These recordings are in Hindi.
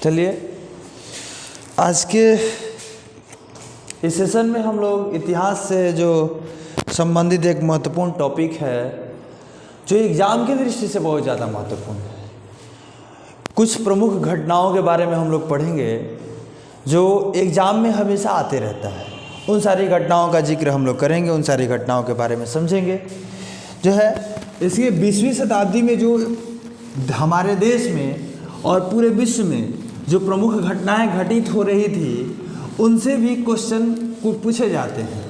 चलिए आज के इस सेशन में हम लोग इतिहास से जो संबंधित एक महत्वपूर्ण टॉपिक है जो एग्ज़ाम की दृष्टि से बहुत ज़्यादा महत्वपूर्ण है। कुछ प्रमुख घटनाओं के बारे में हम लोग पढ़ेंगे जो एग्ज़ाम में हमेशा आते रहता है। उन सारी घटनाओं का जिक्र हम लोग करेंगे, उन सारी घटनाओं के बारे में समझेंगे। जो है इसके 20वीं शताब्दी में जो हमारे देश में और पूरे विश्व में जो प्रमुख घटनाएं घटित हो रही थी उनसे भी क्वेश्चन पूछे जाते हैं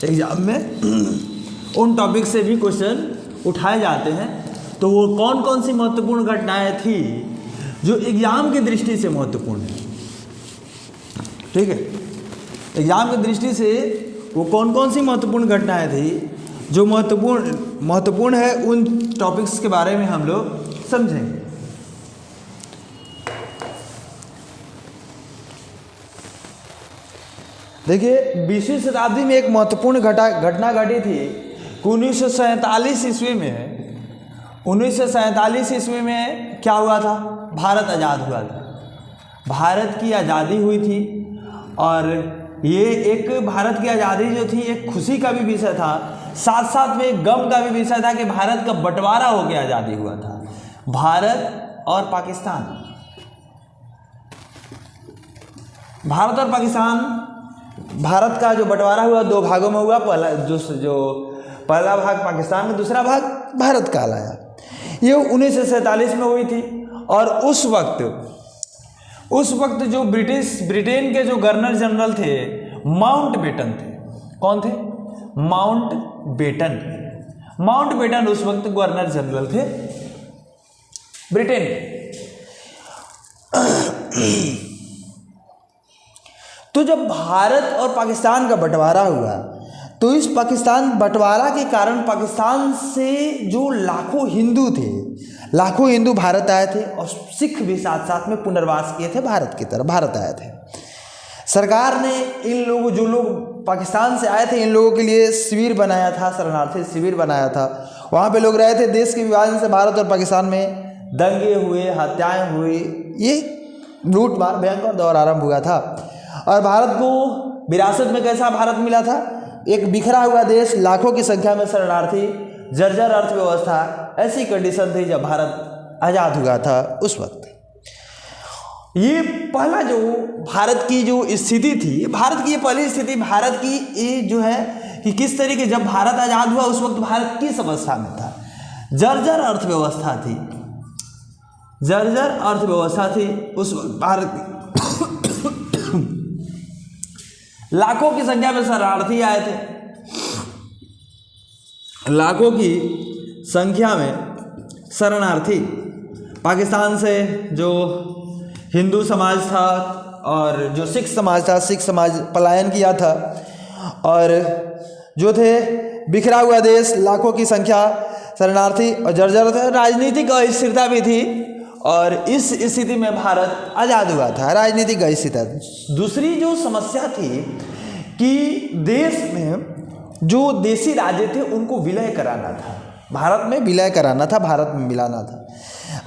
एग्जाम में। उन टॉपिक से भी क्वेश्चन उठाए जाते हैं। तो वो कौन कौन सी महत्वपूर्ण घटनाएं थी जो एग्जाम की दृष्टि से महत्वपूर्ण है, ठीक है। एग्जाम की दृष्टि से वो कौन कौन सी महत्वपूर्ण घटनाएं थी जो महत्वपूर्ण है, उन टॉपिक्स के बारे में हम लोग समझेंगे। देखिए 20वीं शताब्दी में एक महत्वपूर्ण घटना घटी थी। 1947 ईस्वी में क्या हुआ था? भारत आज़ाद हुआ था। भारत की आज़ादी हुई थी और ये एक भारत की आज़ादी जो थी एक खुशी का भी विषय था, साथ साथ में एक गम का भी विषय था कि भारत का बंटवारा होकर आज़ादी हुआ था। भारत और पाकिस्तान, भारत का जो बंटवारा हुआ दो भागों में हुआ। पहला भाग पाकिस्तान में, दूसरा भाग भारत का कहलाया। ये 1947 में हुई थी। और उस वक्त जो ब्रिटेन के जो गवर्नर जनरल थे माउंटबेटन थे। कौन थे? माउंटबेटन उस वक्त गवर्नर जनरल थे ब्रिटेन के। तो जब भारत और पाकिस्तान का बंटवारा हुआ तो इस पाकिस्तान बंटवारा के कारण पाकिस्तान से जो लाखों हिंदू भारत आए थे और सिख भी साथ साथ में पुनर्वास किए थे भारत की तरफ, भारत आए थे। सरकार ने इन लोगों, जो लोग पाकिस्तान से आए थे, इन लोगों के लिए शिविर बनाया था, शरणार्थी शिविर बनाया था। वहाँ पे लोग रहे थे। देश के विभाजन से भारत और पाकिस्तान में दंगे हुए, हत्याएं हुई, ये लूटमार भयंकर दौर आरंभ हुआ था। और भारत को विरासत में कैसा भारत मिला था? एक बिखरा हुआ देश, लाखों की संख्या में शरणार्थी, जर्जर अर्थव्यवस्था, ऐसी कंडीशन थी जब भारत आज़ाद हुआ था उस वक्त। ये पहला जो भारत की जो स्थिति थी, भारत की ये पहली स्थिति, भारत की ये जो है कि किस तरीके जब भारत आज़ाद हुआ उस वक्त भारत किस अवस्था में था? जर्जर अर्थव्यवस्था थी उस वक्त भारत की। लाखों की संख्या में शरणार्थी आए थे, लाखों की संख्या में शरणार्थी। पाकिस्तान से जो हिंदू समाज था और जो सिख समाज पलायन किया था। और जो थे बिखरा हुआ देश, लाखों की संख्या शरणार्थी और जर्जर थे। राजनीतिक अस्थिरता भी थी और इस स्थिति में भारत आज़ाद हुआ था, राजनीतिक अस्थिरता। दूसरी जो समस्या थी कि देश में जो देसी राजे थे उनको विलय कराना था, भारत में विलय कराना था, भारत में मिलाना था।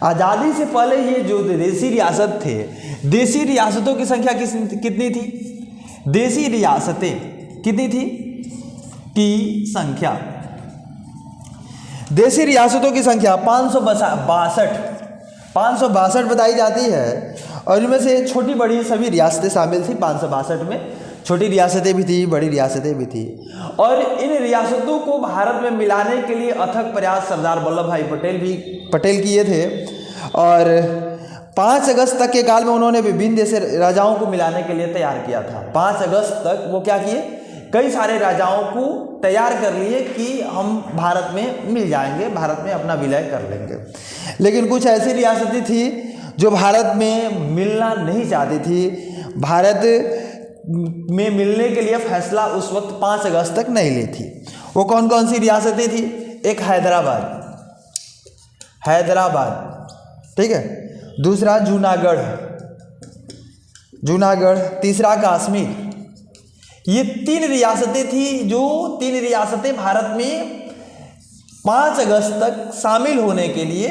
आज़ादी से पहले ये जो देसी रियासत थे, देसी रियासतों की संख्या कितनी थी? देसी रियासतें कितनी थी की संख्या? देसी रियासतों की संख्या 562 बताई जाती है। और इनमें से छोटी बड़ी सभी रियासतें शामिल थी। 562 में छोटी रियासतें भी थी, बड़ी रियासतें भी थी। और इन रियासतों को भारत में मिलाने के लिए अथक प्रयास सरदार वल्लभ भाई पटेल किए थे। और 5 अगस्त तक के काल में उन्होंने विभिन्न देश राजाओं को मिलाने के लिए तैयार किया था। 5 अगस्त तक वो क्या किए? कई सारे राजाओं को तैयार कर लिए कि हम भारत में मिल जाएंगे, भारत में अपना विलय कर लेंगे। लेकिन कुछ ऐसी रियासतें थी जो भारत में मिलना नहीं चाहती थी। भारत में मिलने के लिए फैसला उस वक्त 5 अगस्त तक नहीं ली थी। वो कौन कौन सी रियासतें थी? एक हैदराबाद, ठीक है। दूसरा जूनागढ़, तीसरा कश्मीर। ये 3 रियासतें थी जो 3 रियासतें भारत में 5 अगस्त तक शामिल होने के लिए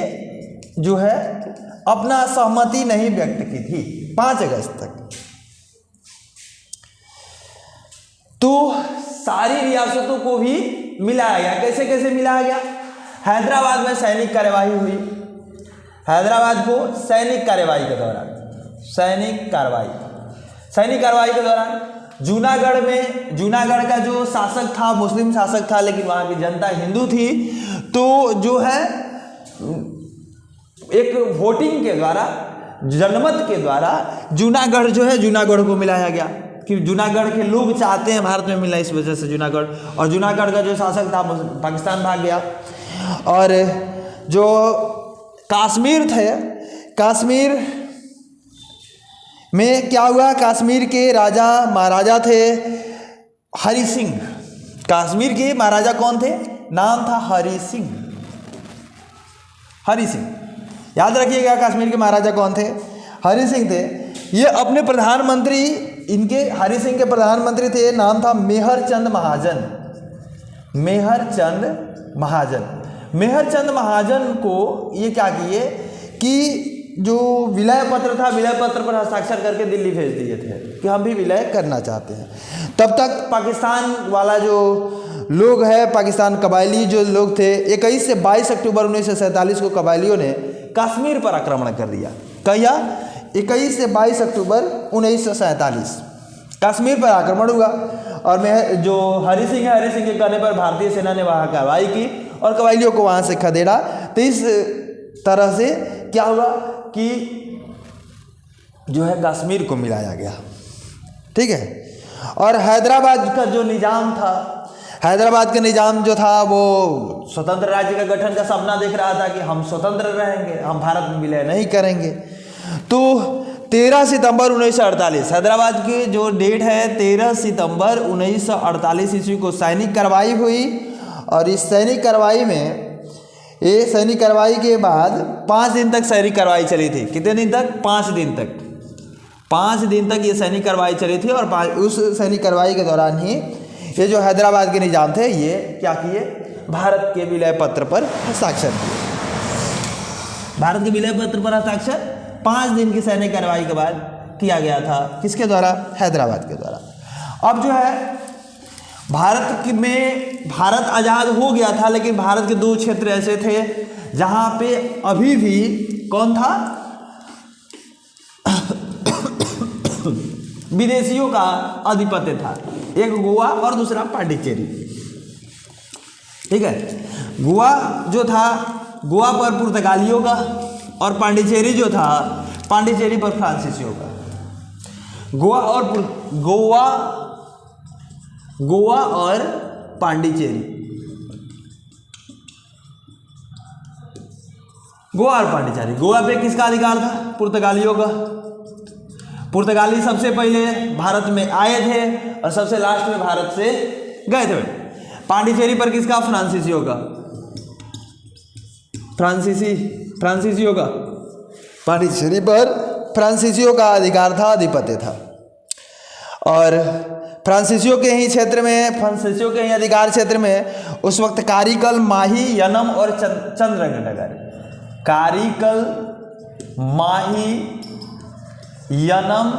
जो है अपना सहमति नहीं व्यक्त की थी 5 अगस्त तक। तो सारी रियासतों को भी मिलाया गया। कैसे कैसे मिलाया गया? हैदराबाद में सैनिक कार्यवाही हुई। हैदराबाद को सैनिक कार्यवाही के दौरान सैनिक कार्रवाई के दौरान जूनागढ़ में, जूनागढ़ का जो शासक था मुस्लिम शासक था, लेकिन वहाँ की जनता हिंदू थी, तो जो है एक वोटिंग के द्वारा, जनमत के द्वारा जूनागढ़ जो है, जूनागढ़ को मिलाया गया कि जूनागढ़ के लोग चाहते हैं भारत में मिलना, इस वजह से जूनागढ़। और जूनागढ़ का जो शासक था पाकिस्तान भाग गया। और जो कश्मीर थे, कश्मीर में क्या हुआ? कश्मीर के राजा महाराजा थे हरि सिंह। कश्मीर के महाराजा कौन थे? नाम था हरि सिंह। हरि सिंह, याद रखिएगा कश्मीर के महाराजा कौन थे? हरि सिंह थे। ये अपने प्रधानमंत्री, इनके हरि सिंह के प्रधानमंत्री थे, नाम था मेहरचंद महाजन। मेहरचंद महाजन को ये क्या किए कि जो विलय पत्र था, विलय पत्र पर हस्ताक्षर करके दिल्ली भेज दिए थे कि हम भी विलय करना चाहते हैं। तब तक पाकिस्तान वाला जो लोग है, पाकिस्तान कबायली जो लोग थे, 21 से 22 अक्टूबर 1947 को कबायलियों ने कश्मीर पर आक्रमण कर दिया। कहिया 21 से 22 अक्टूबर 1947 कश्मीर पर आक्रमण हुआ। और मैं जो हरि सिंह है, हरि सिंह के कहने पर भारतीय सेना ने वहाँ कार्रवाई की और कबायलियों को वहाँ से खदेड़ा। तो इस तरह से क्या हुआ कि जो है कश्मीर को मिलाया गया। ठीक है। और हैदराबाद का जो निज़ाम था, हैदराबाद का निज़ाम जो था वो स्वतंत्र राज्य का गठन का सपना देख रहा था कि हम स्वतंत्र रहेंगे, हम भारत में विलय नहीं करेंगे। तो 13 सितंबर 1948 हैदराबाद की जो डेट है 13 सितंबर 1948 ईस्वी को सैनिक कार्रवाई हुई। और इस सैनिक कार्रवाई में, ये सैनिक कार्रवाई के बाद 5 दिन तक सैनिक कार्रवाई चली थी। कितने दिन तक? 5 दिन तक। 5 दिन तक ये सैनिक कार्रवाई चली थी। और उस सैनिक कार्रवाई के दौरान ही ये जो हैदराबाद के निज़ाम थे, ये क्या किए? भारत के विलय पत्र पर हस्ताक्षर किए। भारत के विलय पत्र पर हस्ताक्षर 5 दिन की सैनिक कार्रवाई के बाद किया गया था। किसके द्वारा? हैदराबाद के द्वारा। अब जो है भारत आज़ाद हो गया था, लेकिन भारत के 2 क्षेत्र ऐसे थे जहाँ पे अभी भी कौन था? विदेशियों का आधिपत्य था। एक गोवा और दूसरा पांडिचेरी। ठीक है। गोवा जो था, गोवा पर पुर्तगालियों का, और पांडिचेरी जो था, पांडिचेरी पर फ्रांसीसियों का। गोवा और पांडिचेरी, गोवा और पांडिचेरी। गोवा पे किसका अधिकार था? पुर्तगालियों का। पुर्तगाली सबसे पहले भारत में आए थे और सबसे लास्ट में भारत से गए थे। पांडिचेरी पर किसका? फ्रांसीसियों का। फ्रांसीसियों का। पांडिचेरी पर फ्रांसीसियों का अधिकार था, आधिपत्य था। और फ्रांसीसियों के ही क्षेत्र में, फ्रांसीसियों के ही अधिकार क्षेत्र में उस वक्त कारिकल, माही, यनम और चंद्रनगर, कारिकल, माही, यनम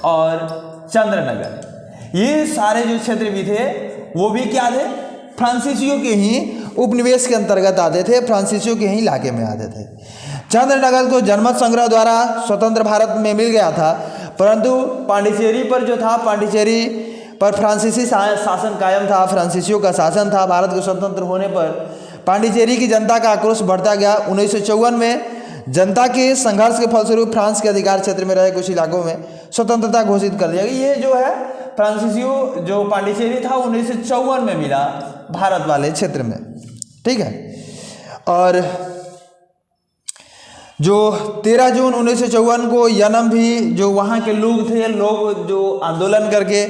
और चंद्रनगर, ये सारे जो क्षेत्र भी थे वो भी क्या थे? फ्रांसीसियों के ही उपनिवेश के अंतर्गत आते थे, फ्रांसीसियों के ही इलाके में आते थे। चंद्रनगर को जनमत संग्रह द्वारा स्वतंत्र भारत में मिल गया था, परंतु पांडिचेरी पर जो था, पांडिचेरी पर फ्रांसीसी शासन कायम था, फ्रांसीसियों का शासन था। भारत के स्वतंत्र होने पर पांडिचेरी की जनता का आक्रोश बढ़ता गया। 1954 में जनता के संघर्ष के फलस्वरूप फ्रांस के अधिकार क्षेत्र में रहे कुछ इलाकों में स्वतंत्रता घोषित कर दिया गया। ये जो है फ्रांसीसियों, जो पांडिचेरी था 1954 में मिला भारत वाले क्षेत्र में। ठीक है। और जो 13 जून 1954 को यनम भी, जो वहाँ के लोग थे, लोग जो आंदोलन करके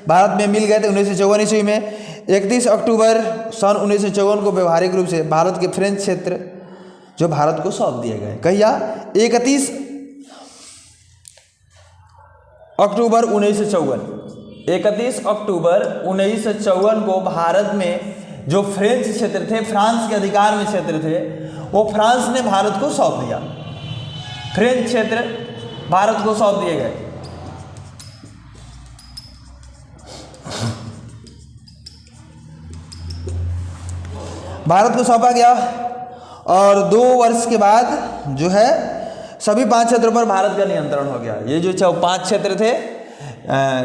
भारत में मिल गए थे 1954 ईस्वी में, 31 अक्टूबर सन 1954 को व्यवहारिक रूप से भारत के फ्रेंच क्षेत्र जो भारत को सौंप दिए गए। कहिया 31 अक्टूबर 1954 को भारत में जो फ्रेंच क्षेत्र थे, फ्रांस के अधिकार में क्षेत्र थे, वो फ्रांस ने भारत को सौंप दिया। फ्रेंच क्षेत्र भारत को सौंप दिए गए। भारत को सौंपा गया और 2 वर्ष के बाद जो है सभी 5 क्षेत्रों पर भारत का नियंत्रण हो गया। ये जो 5 क्षेत्र थे,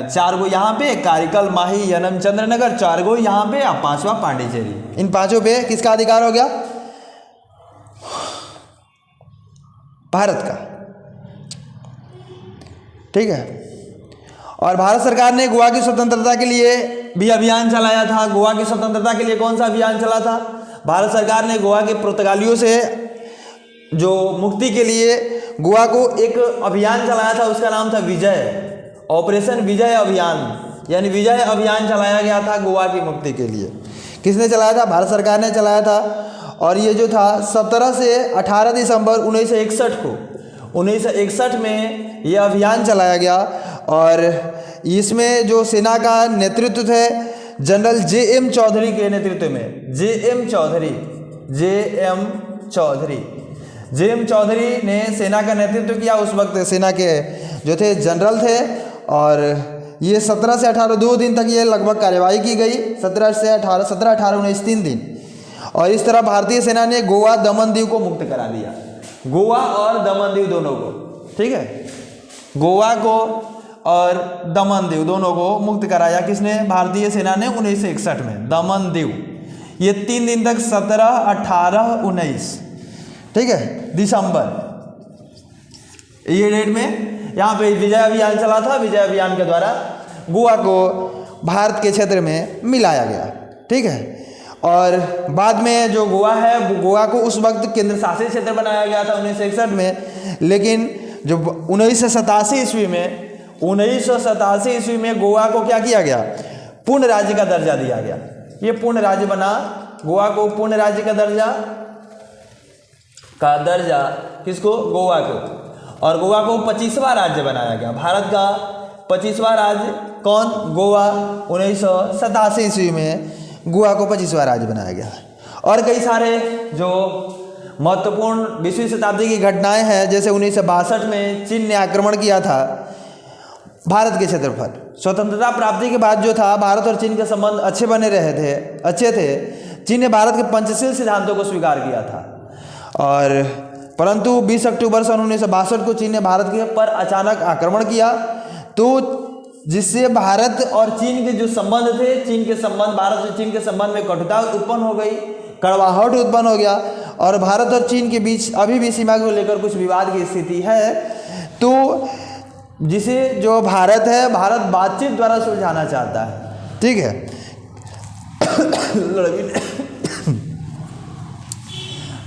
4 गो यहाँ पे, कारिकल, माही, यनम, चंद्रनगर, 4 गो यहाँ पे, और 5वां पांडिचेरी। इन 5 पे किसका अधिकार हो गया? भारत का। ठीक है। और भारत सरकार ने गोवा की स्वतंत्रता के लिए भी अभियान चलाया था। गोवा की स्वतंत्रता के लिए कौन सा अभियान चला था? भारत सरकार ने गोवा के पुर्तगालियों से जो मुक्ति के लिए गोवा को एक अभियान चलाया था, उसका नाम था विजय, ऑपरेशन विजय अभियान, यानी विजय अभियान चलाया गया था गोवा की मुक्ति के लिए। किसने चलाया था? भारत सरकार ने चलाया था। और ये जो था 17 से 18 दिसंबर 1961 को, 1961 में ये अभियान चलाया गया। और इसमें जो सेना का नेतृत्व थे जनरल जे.एम. चौधरी के नेतृत्व में, जे.एम. चौधरी ने सेना का नेतृत्व किया। उस वक्त सेना के जो थे जनरल थे। और ये 17 से 18, 2 दिन तक ये लगभग कार्यवाही की गई। 17, 18, 19 3 दिन। और इस तरह भारतीय सेना ने गोवा, दमन दीव को मुक्त करा दिया। गोवा और दमन दीव दोनों को, ठीक है, गोवा को और दमन दीव दोनों को मुक्त कराया। किसने? भारतीय सेना ने 1961 में। दमन दीव ये 3 दिन तक 17, 18, 19, ठीक है, दिसंबर, ये डेट में यहाँ पे विजय अभियान चला था। विजय अभियान के द्वारा गोवा को भारत के क्षेत्र में मिलाया गया। ठीक है। और बाद में जो गोवा है, गोवा को उस वक्त केंद्र शासित क्षेत्र बनाया गया था 1961 में। लेकिन जो 1987 ईस्वी में गोवा को क्या किया गया? पूर्ण राज्य का दर्जा दिया गया। ये पूर्ण राज्य बना। गोवा को पूर्ण राज्य का दर्जा किसको? गोवा को। और गोवा को 25वां राज्य बनाया गया। भारत का 25वां राज्य कौन? गोवा। 1987 ईस्वी में गोवा को 25वां राज्य बनाया गया। और कई सारे जो महत्वपूर्ण 20वीं शताब्दी की घटनाएं हैं, जैसे 1962 में चीन ने आक्रमण किया था भारत के क्षेत्र पर। स्वतंत्रता प्राप्ति के बाद जो था, भारत और चीन के संबंध अच्छे थे। चीन ने भारत के पंचशील सिद्धांतों को स्वीकार किया था। और परंतु 20 अक्टूबर सन 1962 को चीन ने भारत के पर अचानक आक्रमण किया, तो जिससे भारत और चीन के जो संबंध थे, भारत और चीन के संबंध में कटुता उत्पन्न हो गई, कड़वाहट उत्पन्न हो गया। और भारत और चीन के बीच अभी भी सीमा को लेकर कुछ विवाद की स्थिति है। तो जिसे जो भारत है, भारत बातचीत द्वारा सुलझाना चाहता है। ठीक है।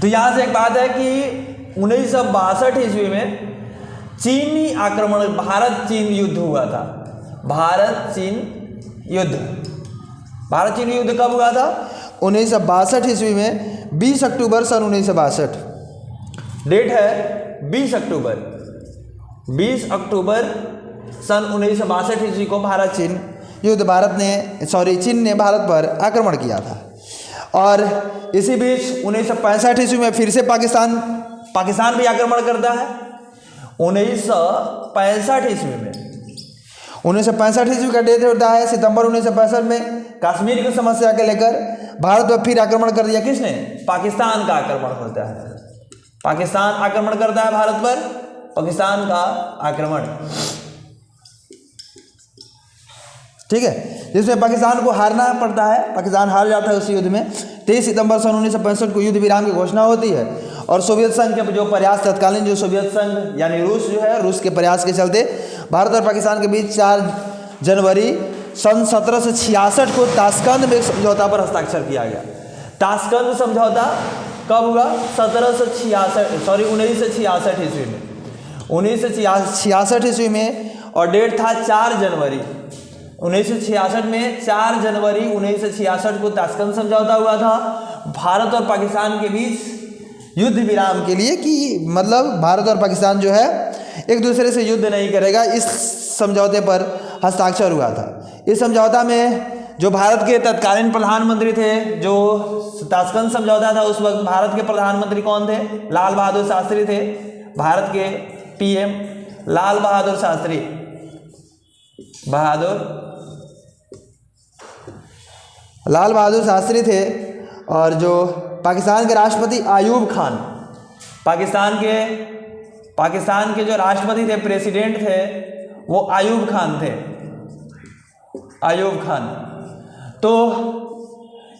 तो यहाँ से एक बात है कि 1962 ईस्वी में चीनी आक्रमण, भारत चीन युद्ध हुआ था। भारत चीन युद्ध कब हुआ था? 1962 ईस्वी में 20 अक्टूबर सन 1962। डेट है 20 अक्टूबर सन 1962 ईस्वी को भारत चीन युद्ध, चीन ने भारत पर आक्रमण किया था। और इसी बीच 1965 ईस्वी में फिर से पाकिस्तान भी आक्रमण करता है। 1965 ईस्वी का डेट होता है सितंबर 1965 में। कश्मीर की समस्या के लेकर भारत पर फिर आक्रमण कर दिया। किसने? पाकिस्तान का आक्रमण होता है। पाकिस्तान आक्रमण करता है भारत पर, पाकिस्तान का आक्रमण, ठीक है, जिसमें पाकिस्तान को हारना पड़ता है। पाकिस्तान हार जाता है उस युद्ध में। 23 सितंबर सन 1965 को युद्ध विराम की घोषणा होती है। और सोवियत संघ के जो प्रयास, तत्कालीन जो सोवियत संघ यानी रूस जो है, रूस के प्रयास के चलते भारत और पाकिस्तान के बीच 4 जनवरी सन 1766 को ताशकंद में समझौता पर हस्ताक्षर किया गया। ताशकंद समझौता कब हुआ? 1966 ईस्वी में। 1966 ईस्वी में, और डेट था 4 जनवरी 1966 में। 4 जनवरी 1966 को ताशकंद समझौता हुआ था भारत और पाकिस्तान के बीच युद्ध विराम के लिए, कि मतलब भारत और पाकिस्तान जो है एक दूसरे से युद्ध नहीं करेगा। इस समझौते पर हस्ताक्षर हुआ था। इस समझौता में जो भारत के तत्कालीन प्रधानमंत्री थे, जो ताशकंद समझौता था, उस वक्त भारत के प्रधानमंत्री कौन थे? लाल बहादुर शास्त्री थे। भारत के पीएम लाल बहादुर शास्त्री, लाल बहादुर शास्त्री थे। और जो पाकिस्तान के राष्ट्रपति अयूब खान, पाकिस्तान के जो राष्ट्रपति थे, प्रेसिडेंट थे, वो अयूब खान थे, अयूब खान। तो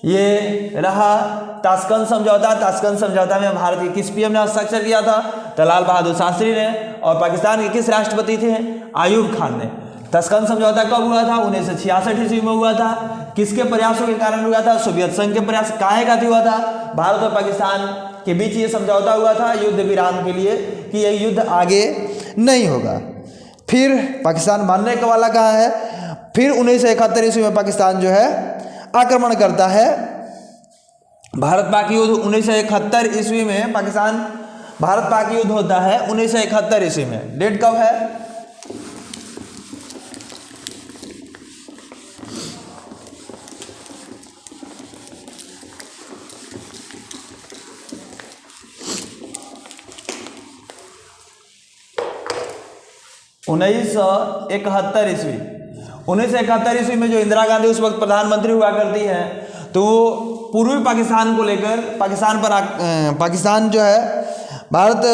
ये रहा ताशकंद समझौता। ताशकंद समझौता में भारत के किस पीएम ने हस्ताक्षर किया था? तो लाल बहादुर शास्त्री ने। और पाकिस्तान के किस राष्ट्रपति थे? अयूब खान ने। ताशकंद समझौता कब हुआ था? 1966 ईस्वी में हुआ था। किसके प्रयासों के कारण हुआ था? सोवियत संघ के प्रयास। काहे का हुआ था? भारत और पाकिस्तान के बीच ये समझौता हुआ था युद्ध विराम के लिए, कि यह युद्ध आगे नहीं होगा। फिर पाकिस्तान मानने का वाला कहाँ है? फिर 1971 ईस्वी में पाकिस्तान जो है आक्रमण करता है। भारत पाक युद्ध 1971 ईस्वी में पाकिस्तान भारत पाक युद्ध होता है 1971 ईस्वी में। डेट कब है? उन्नीस सौ इकहत्तर ईस्वी में जो इंदिरा गांधी उस वक्त प्रधानमंत्री हुआ करती है, तो पूर्वी पाकिस्तान को लेकर पाकिस्तान जो है भारत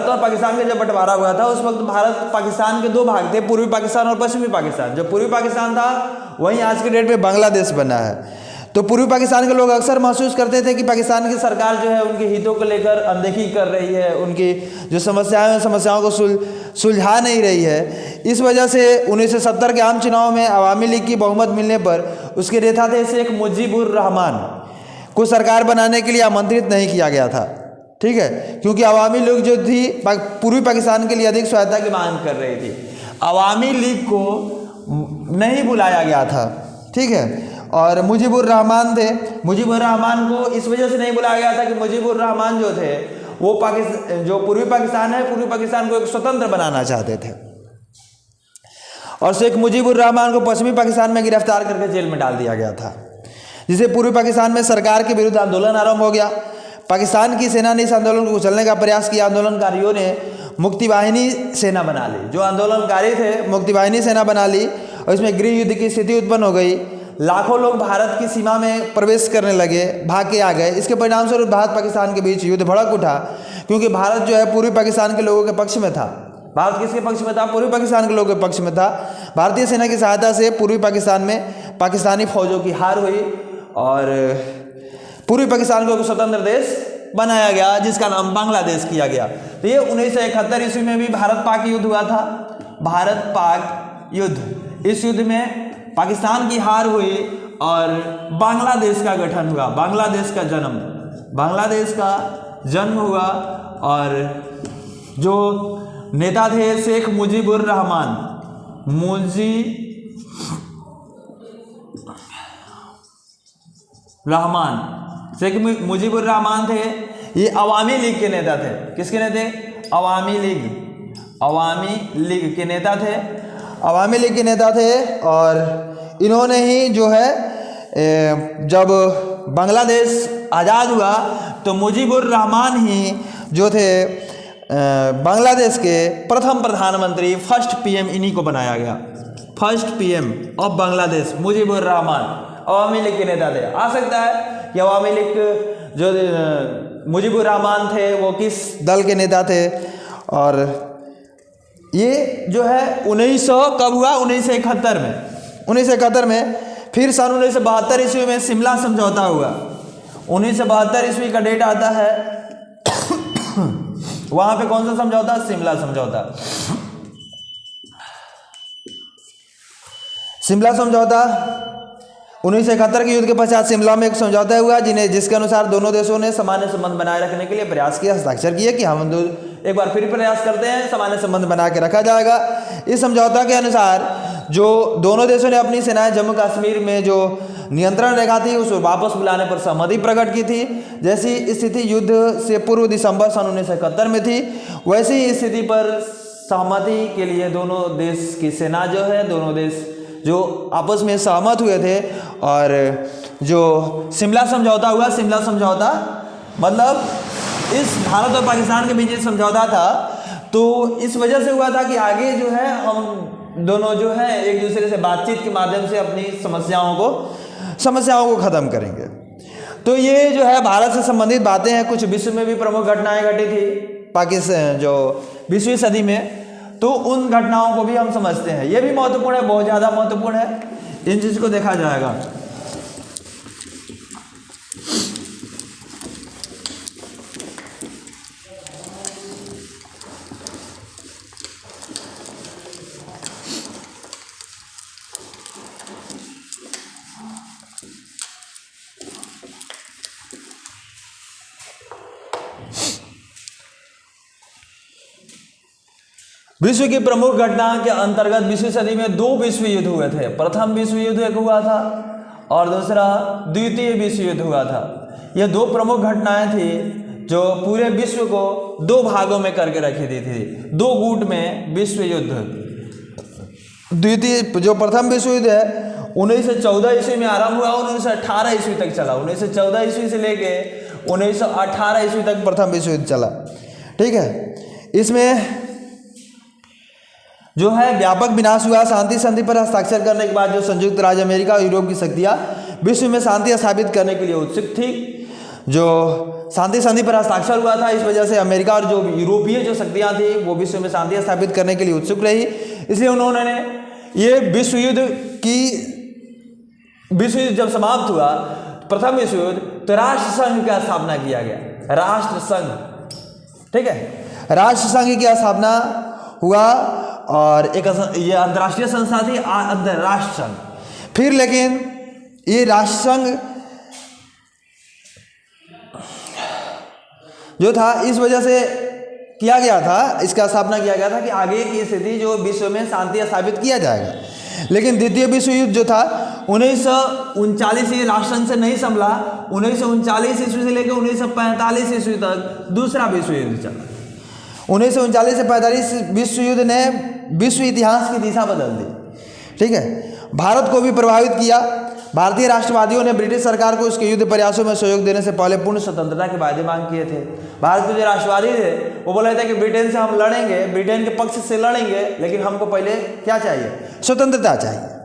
और पाकिस्तान का जब बंटवारा हुआ था, उस वक्त भारत पाकिस्तान के दो भाग थे, पूर्वी पाकिस्तान और पश्चिमी पाकिस्तान। जो पूर्वी पाकिस्तान था वहीं आज के डेट में बांग्लादेश बना है। तो पूर्वी पाकिस्तान के लोग अक्सर महसूस करते थे कि पाकिस्तान की सरकार जो है उनके हितों को लेकर अनदेखी कर रही है, उनकी जो समस्याओं को सुलझा नहीं रही है। इस वजह से 1970 के आम चुनाव में अवामी लीग की बहुमत मिलने पर उसके नेता थे शेख मुजीबुर रहमान को सरकार बनाने के लिए आमंत्रित नहीं किया गया था। ठीक है, क्योंकि अवामी लीग जो थी पूर्वी पाकिस्तान के लिए अधिक सहायता की मांग कर रही थी। अवामी लीग को नहीं बुलाया गया था। ठीक है, और मुजीबुर रहमान थे। मुजीबुर रहमान को इस वजह से नहीं बुलाया गया था कि मुजीबुर रहमान जो थे वो जो पूर्वी पाकिस्तान है, पूर्वी पाकिस्तान को एक स्वतंत्र बनाना चाहते थे। और शेख मुजीबुर रहमान को पश्चिमी पाकिस्तान में गिरफ्तार करके जेल में डाल दिया गया था, जिसे पूर्वी पाकिस्तान में सरकार के विरुद्ध आंदोलन आरंभ हो गया। पाकिस्तान की सेना ने इस आंदोलन को कुचलने का प्रयास किया। आंदोलनकारियों ने मुक्ति वाहिनी सेना बना ली। जो आंदोलनकारी थे मुक्ति वाहिनी सेना बना ली और इसमें गृह युद्ध की स्थिति उत्पन्न हो गई। लाखों लोग भारत की सीमा में प्रवेश करने लगे, भाग के आ गए। इसके परिणाम स्वरूप भारत पाकिस्तान के बीच युद्ध भड़क उठा, क्योंकि भारत जो है पूर्वी पाकिस्तान के लोगों के पक्ष में था। भारत किसके पक्ष में था? पूर्वी पाकिस्तान के लोगों के पक्ष में था। भारतीय सेना की सहायता से पूर्वी पाकिस्तान में पाकिस्तानी फौजों की हार हुई और पूर्वी पाकिस्तान को एक स्वतंत्र देश बनाया गया, जिसका नाम बांग्लादेश किया गया। तो ये 1971 ईस्वी में भी भारत पाक युद्ध हुआ था। भारत पाक युद्ध, इस युद्ध में पाकिस्तान की हार हुई और बांग्लादेश का गठन हुआ। बांग्लादेश का जन्म हुआ और जो नेता थे शेख मुजीबुर रहमान, शेख मुजीबुर रहमान थे। ये अवामी लीग के नेता थे। किसके नेता? अवामी लीग के नेता थे। अवामी लीग के नेता थे और इन्होंने ही जो है जब बांग्लादेश आज़ाद हुआ तो मुजीबुर रहमान ही जो थे बांग्लादेश के प्रथम प्रधानमंत्री, फर्स्ट पीएम इन्हीं को बनाया गया। First PM of Bangladesh Mujibur Rahman Awami League के नेता थे। आ सकता है कि अवामी लीग जो मुजीबुर रहमान थे वो किस दल के नेता थे। और ये जो है 1900 कब हुआ? 1971 में। फिर सन 1972 ईस्वी में शिमला समझौता हुआ। 1972 ईस्वी का डेट आता है। वहां पे कौन सा समझौता? शिमला समझौता। शिमला समझौता 1971 के युद्ध के पश्चात शिमला में एक समझौता हुआ, जिसके अनुसार दोनों देशों ने सामान्य संबंध बनाए रखने के लिए प्रयास किया, हस्ताक्षर किए कि हम एक बार फिर प्रयास करते हैं, सामान्य संबंध बना के रखा जाएगा। इस समझौता के अनुसार जो दोनों देशों ने अपनी सेनाएं जम्मू कश्मीर में जो नियंत्रण रेखा थी उसको वापस बुलाने पर सहमति प्रकट की थी। जैसी स्थिति युद्ध से पूर्व दिसंबर सन 1971 में थी, वैसी ही स्थिति पर सहमति के लिए दोनों देश की सेना जो है, दोनों देश जो आपस में सहमत हुए थे, और जो शिमला समझौता हुआ, शिमला समझौता मतलब इस भारत और पाकिस्तान के बीच समझौता था, तो इस वजह से हुआ था कि आगे जो है हम दोनों जो है एक दूसरे से बातचीत के माध्यम से अपनी समस्याओं को ख़त्म करेंगे। तो ये जो है भारत से संबंधित बातें हैं। कुछ विश्व में भी प्रमुख घटनाएं घटी थी पाकिस्तान जो 20वीं सदी में, तो उन घटनाओं को भी हम समझते हैं। ये भी महत्वपूर्ण है, बहुत ज़्यादा महत्वपूर्ण है, इन चीज़ को देखा जाएगा। विश्व की प्रमुख घटना के अंतर्गत 20वीं सदी में 2 विश्व युद्ध हुए थे। प्रथम विश्व युद्ध एक हुआ था और दूसरा द्वितीय विश्व युद्ध हुआ था। ये 2 प्रमुख घटनाएं थी जो पूरे विश्व को 2 भागों में करके रखी दी थी, 2 गुट में विश्व युद्ध। द्वितीय जो प्रथम विश्व युद्ध है 1914 ईस्वी में आरंभ हुआ, 1918 ईस्वी तक चला। 1914 ईस्वी से लेके 1918 ईस्वी तक प्रथम विश्व युद्ध चला। ठीक है, इसमें जो है व्यापक विनाश हुआ। शांति संधि पर हस्ताक्षर करने के बाद जो संयुक्त राज्य अमेरिका और यूरोप की शक्तियां विश्व में शांति स्थापित करने के लिए उत्सुक थी, जो शांति संधि पर हस्ताक्षर हुआ था, इस वजह से अमेरिका और जो यूरोपीय जो शक्तियां थी वो विश्व में शांति स्थापित करने के लिए उत्सुक रही। इसलिए उन्होंने ये विश्व युद्ध जब समाप्त हुआ, प्रथम विश्व युद्ध, तो राष्ट्र संघ की स्थापना किया गया। राष्ट्र संघ, ठीक है, राष्ट्र संघ की स्थापना हुआ और एक ये अंतर्राष्ट्रीय संस्था थी, अंतर्राष्ट्र संघ। फिर लेकिन ये राष्ट्र संघ जो था इस वजह से किया गया था, इसका स्थापना किया गया था कि आगे की स्थिति जो विश्व में शांति स्थापित किया जाएगा। लेकिन द्वितीय विश्व युद्ध जो था 1939 ये राष्ट्र संघ से नहीं संभला। 1939 ईस्वी से लेकर 1945 ईस्वी तक दूसरा विश्व युद्ध चला। 1939 से 45 विश्व युद्ध ने विश्व इतिहास की दिशा बदल दी। ठीक है, भारत को भी प्रभावित किया। भारतीय राष्ट्रवादियों ने ब्रिटिश सरकार को उसके युद्ध प्रयासों में सहयोग देने से पहले पूर्ण स्वतंत्रता के वादे मांग किए थे। भारत के जो राष्ट्रवादी थे वो बोल रहे थे कि ब्रिटेन से हम लड़ेंगे, ब्रिटेन के पक्ष से लड़ेंगे, लेकिन हमको पहले क्या चाहिए? स्वतंत्रता चाहिए।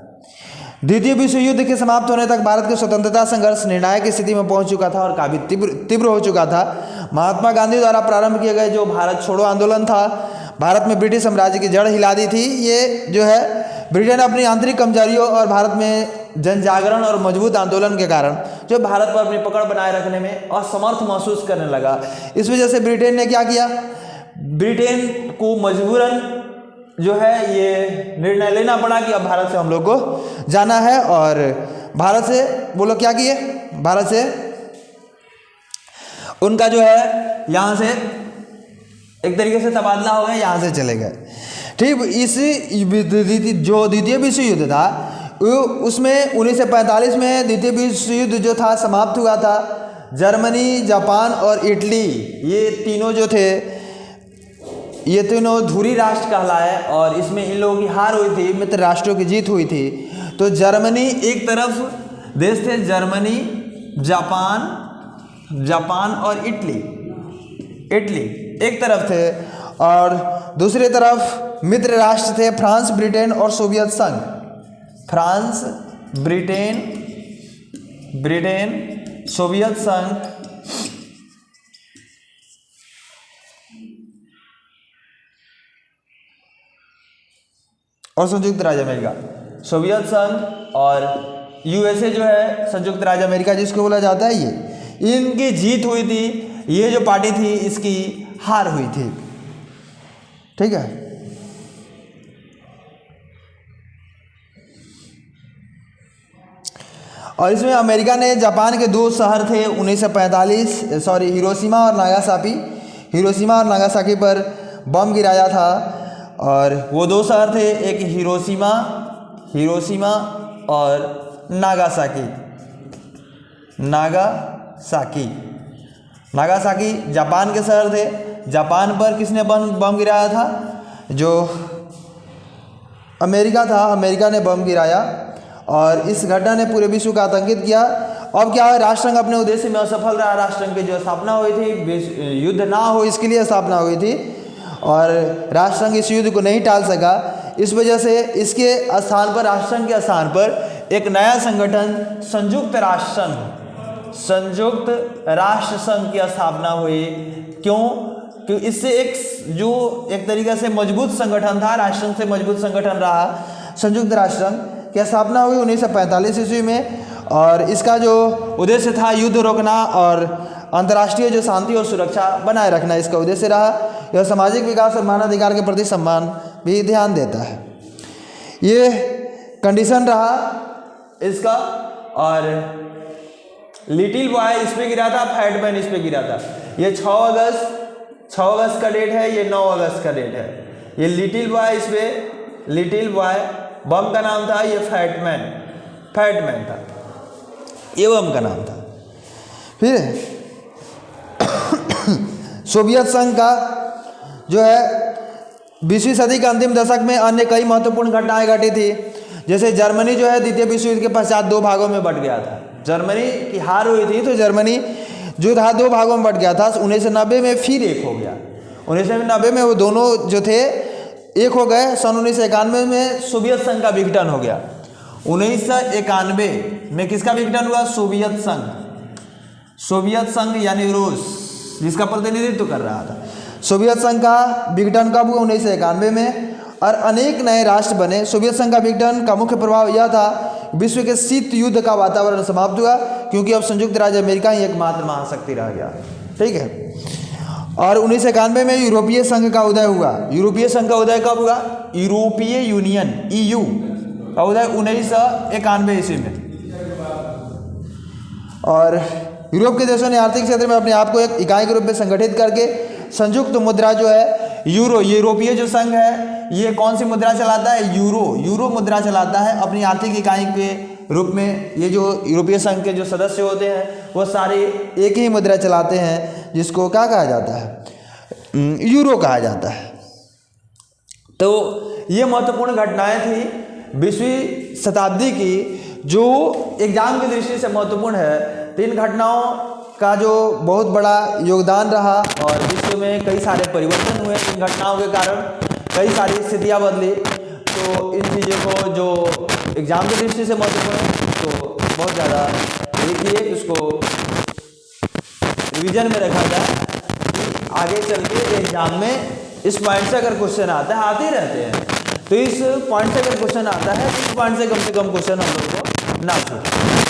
द्वितीय विश्व युद्ध के समाप्त होने तक भारत का स्वतंत्रता संघर्ष निर्णायक स्थिति में पहुंच चुका था और काफी तीव्र हो चुका था। महात्मा गांधी द्वारा प्रारंभ किए गए जो भारत छोड़ो आंदोलन था, भारत में ब्रिटिश साम्राज्य की जड़ हिला दी थी। ये जो है ब्रिटेन अपनी आंतरिक कमजोरियों और भारत में जन जागरण और मजबूत आंदोलन के कारण जो भारत पर अपनी पकड़ बनाए रखने में असमर्थ महसूस करने लगा। इस वजह से ब्रिटेन ने क्या किया? ब्रिटेन को मजबूरन जो है ये निर्णय लेना पड़ा कि अब भारत से हम लोग को जाना है। और भारत से वो लोग क्या किए? भारत से उनका जो है यहाँ से एक तरीके से तबादला हो गया, यहाँ से चले गए। ठीक, इस जो द्वितीय विश्व युद्ध था उसमें 1945 में द्वितीय विश्व युद्ध जो था समाप्त हुआ था। जर्मनी, जापान और इटली ये तीनों जो थे, ये तीनों धुरी राष्ट्र कहलाए और इसमें इन लोगों की हार हुई थी, मित्र राष्ट्रों की जीत हुई थी। तो जर्मनी एक तरफ देश थे, जर्मनी, जापान और इटली एक तरफ थे, और दूसरी तरफ मित्र राष्ट्र थे फ्रांस, ब्रिटेन और सोवियत संघ। फ्रांस, ब्रिटेन, सोवियत संघ और संयुक्त राज्य अमेरिका। सोवियत संघ और यूएसए जो है संयुक्त राज्य अमेरिका जिसको बोला जाता है, ये इनकी जीत हुई थी। ये जो पार्टी थी इसकी हार हुई थी। ठीक है, और इसमें अमेरिका ने जापान के 2 शहर थे 1945 हिरोशिमा और नागासाकी पर बम गिराया था। और वो 2 शहर थे, एक हिरोशिमा और नागासाकी जापान के शहर थे। जापान पर किसने बम गिराया था? जो अमेरिका था, अमेरिका ने बम गिराया और इस घटना ने पूरे विश्व को आतंकित किया। अब क्या है, राष्ट्रसंघ अपने उद्देश्य में असफल रहा। राष्ट्रसंघ की जो स्थापना हुई थी, युद्ध ना हो इसके लिए स्थापना हुई थी और राष्ट्रसंघ इस युद्ध को नहीं टाल सका। इस वजह से इसके स्थान पर, राष्ट्रसंघ के स्थान पर एक नया संगठन संयुक्त राष्ट्र संघ की स्थापना हुई। क्यों? क्योंकि इससे एक तरीके से मजबूत संगठन था, राष्ट्रसंघ से मजबूत संगठन रहा। संयुक्त राष्ट्र संघ की स्थापना हुई 1945 ईस्वी में और इसका जो उद्देश्य था युद्ध रोकना और अंतर्राष्ट्रीय जो शांति और सुरक्षा बनाए रखना इसका उद्देश्य रहा। यह सामाजिक विकास और मानवाधिकार के प्रति सम्मान भी ध्यान देता है। ये कंडीशन रहा इसका। और लिटिल बॉय इस पे गिरा था, फैट मैन इस पे गिरा था। ये 6 अगस्त का डेट है, ये 9 अगस्त का डेट है। ये लिटिल बॉय बम का नाम था, ये फैट मैन था, ये बम का नाम था। फिर सोवियत संघ का जो है 20वीं सदी के अंतिम दशक में अन्य कई महत्वपूर्ण घटनाएं घटी थी। जैसे जर्मनी जो है द्वितीय विश्व युद्ध के पश्चात 2 भागों में बंट गया था। जर्मनी की हार हुई थी तो जर्मनी जो था 2 भागों में बंट गया था। 1990 में फिर एक हो गया। 1990 में वो दोनों जो थे एक हो गए। सन 1991 में सोवियत संघ का विघटन हो गया। 1991 में किसका विघटन हुआ? सोवियत संघ यानी रूस, जिसका प्रतिनिधित्व कर रहा था। सोवियत संघ का विघटन कब हुआ? 1991 में। और अनेक नए राष्ट्र बने। सोवियत संघ का विघटन का मुख्य प्रभाव यह था, विश्व के शीत युद्ध का वातावरण समाप्त हुआ, क्योंकि अब संयुक्त राज्य अमेरिका ही एकमात्र महाशक्ति रह गया। ठीक है। और 1991 में यूरोपीय संघ का उदय हुआ। यूरोपीय संघ का उदय कब हुआ? यूरोपीय यूनियन EU का उदय 1991 ईस्वी में। और यूरोप के देशों ने आर्थिक क्षेत्र में अपने आप को एक इकाई के रूप में संगठित करके संयुक्त मुद्रा जो है यूरो, यूरोपीय जो संघ है ये कौन सी मुद्रा चलाता है? यूरो मुद्रा चलाता है अपनी आर्थिक इकाई के रूप में। ये जो यूरोपीय संघ के जो सदस्य होते हैं वो सारे एक ही मुद्रा चलाते हैं, जिसको क्या कहा जाता है? यूरो कहा जाता है। तो ये महत्वपूर्ण घटनाएं थी 20वीं शताब्दी की, जो एग्जाम की दृष्टि से महत्वपूर्ण है। 3 घटनाओं का जो बहुत बड़ा योगदान रहा और विश्व में कई सारे परिवर्तन हुए। इन घटनाओं के कारण कई सारी स्थितियाँ बदली। तो इन चीज़ों को जो एग्जाम की दृष्टि से महत्वपूर्ण है तो बहुत ज़्यादा देखिए, उसको रिवीजन में रखा जाए कि आगे चल के एग्जाम में इस पॉइंट से अगर क्वेश्चन आता है, आते रहते हैं, तो इस पॉइंट से अगर क्वेश्चन आता है तो इस पॉइंट से कम क्वेश्चन हम लोग को ना छूटे।